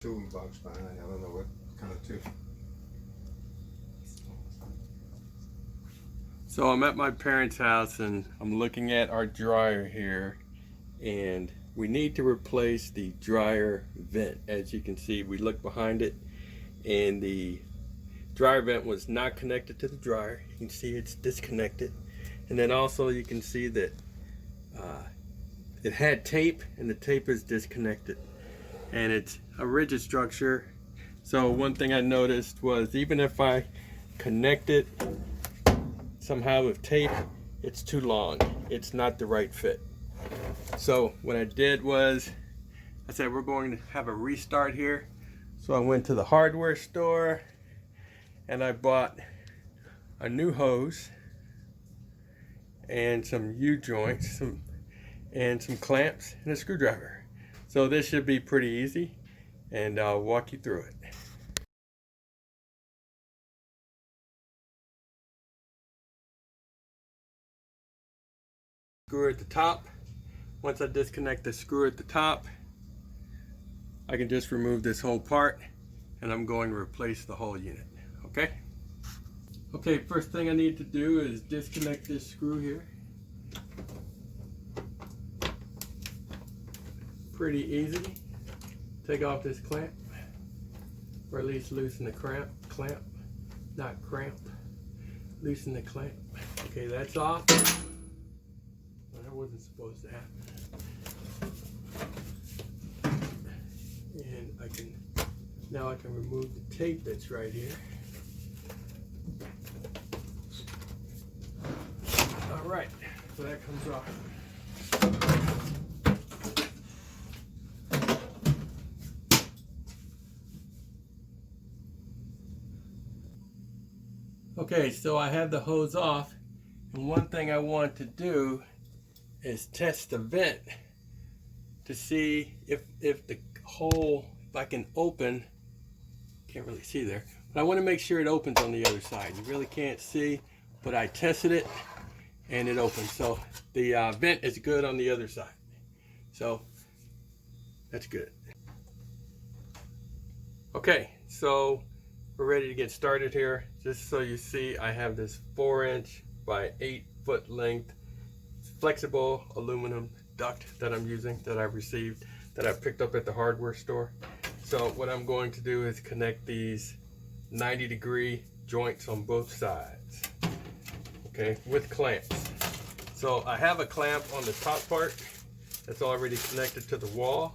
toolbox behind. I don't know what kind of tool. So I'm at my parents' house and I'm looking at our dryer here, and we need to replace the dryer vent. As you can see, we look behind it and the dryer vent was not connected to the dryer. You can see it's disconnected. And then also you can see that it had tape, and the tape is disconnected. And it's a rigid structure. So one thing I noticed was even if I connect it somehow with tape, it's too long. It's not the right fit. So what I did was I said we're going to have a restart here. So I went to the hardware store and I bought a new hose and some U-joints and some clamps and a screwdriver. So this should be pretty easy, and I'll walk you through it. Screw at the top. Once I disconnect the screw at the top, I can just remove this whole part, and I'm going to replace the whole unit. Okay? Okay, first thing I need to do is disconnect this screw here. Pretty easy. Take off this clamp, or at least loosen the clamp, not cramp. Loosen the clamp. Okay, that's off. Well, that wasn't supposed to happen. And now I can remove the tape that's right here. All right, so that comes off. Okay, so I have the hose off, and one thing I want to do is test the vent to see if the hole, if I can open, can't really see there, but I want to make sure it opens on the other side. You really can't see, but I tested it and it opens. So the vent is good on the other side. So that's good. Okay, so we're ready to get started here. Just so you see, I have this 4-inch by 8-foot length flexible aluminum duct that I'm using, that I've received, that I picked up at the hardware store. So what I'm going to do is connect these 90-degree joints on both sides, okay, with clamps. So I have a clamp on the top part that's already connected to the wall,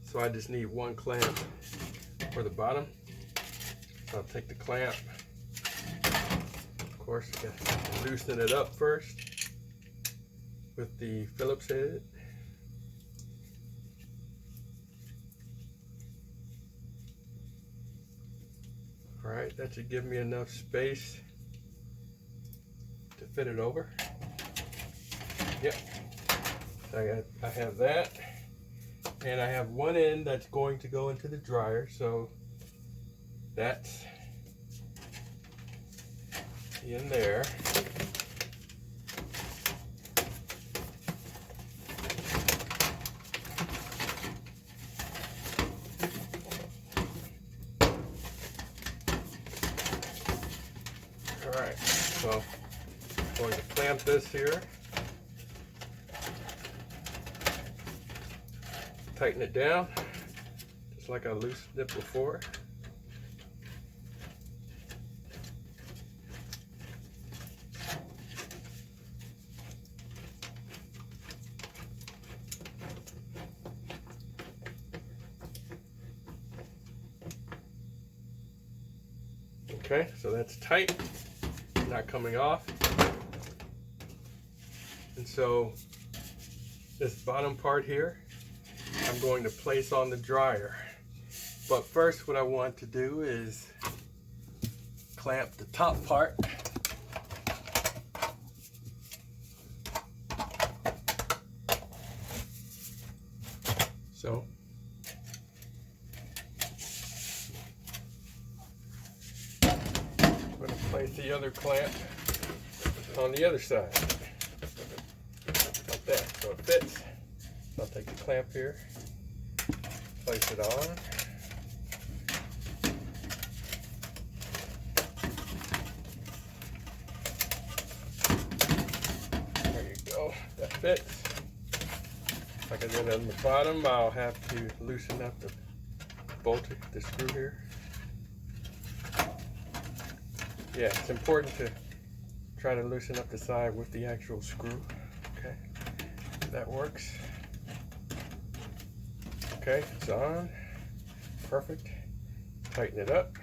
so I just need one clamp for the bottom. So I'll take the clamp. Of course, I gotta loosen it up first with the Phillips head. All right, that should give me enough space to fit it over. Yep, I have that. And I have one end that's going to go into the dryer, so that's in there. All right, so I'm going to clamp this here, tighten it down just like I loosened it before. Okay, so that's tight, not coming off. And so this bottom part here, I'm going to place on the dryer. But first what I want to do is clamp the top part. So I'm going to place the other clamp on the other side, like that, so it fits. So I'll take the clamp here, place it on. fits. Like I did on the bottom, I'll have to loosen up the bolt, the screw here. Yeah, it's important to try to loosen up the side with the actual screw. Okay, that works. Okay, it's on. Perfect. Tighten it up.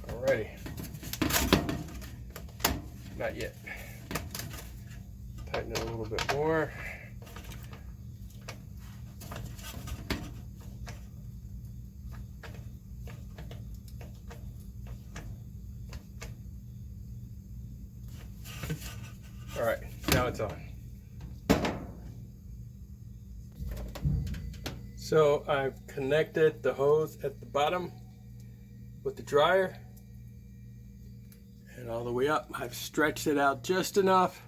Alrighty. Not yet. Tighten it a little bit more. Alright, now it's on. So I've connected the hose at the bottom with the dryer and all the way up. I've stretched it out just enough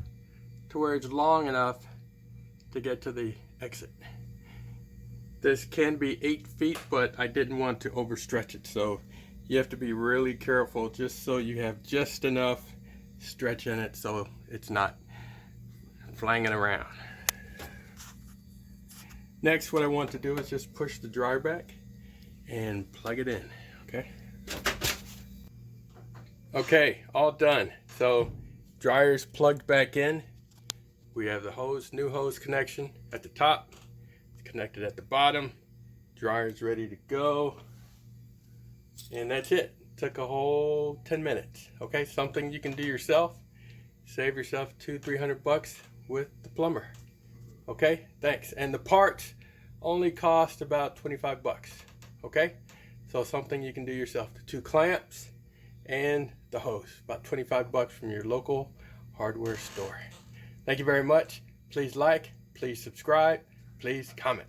to where it's long enough to get to the exit. This can be 8 feet, but I didn't want to overstretch it, so you have to be really careful just so you have just enough stretch in it so it's not flanging around. Next, what I want to do is just push the dryer back and plug it in. Okay, all done. So dryer's plugged back in. We have the hose, new hose connection at the top. It's connected at the bottom. Dryer's ready to go. And that's it. Took a whole 10 minutes. Okay, something you can do yourself. Save yourself $200-300 with the plumber. Okay, thanks. And the parts only cost about 25 bucks. Okay, so something you can do yourself. The 2 clamps and the hose, about 25 bucks from your local hardware store. Thank you very much. Please like, please subscribe, please comment.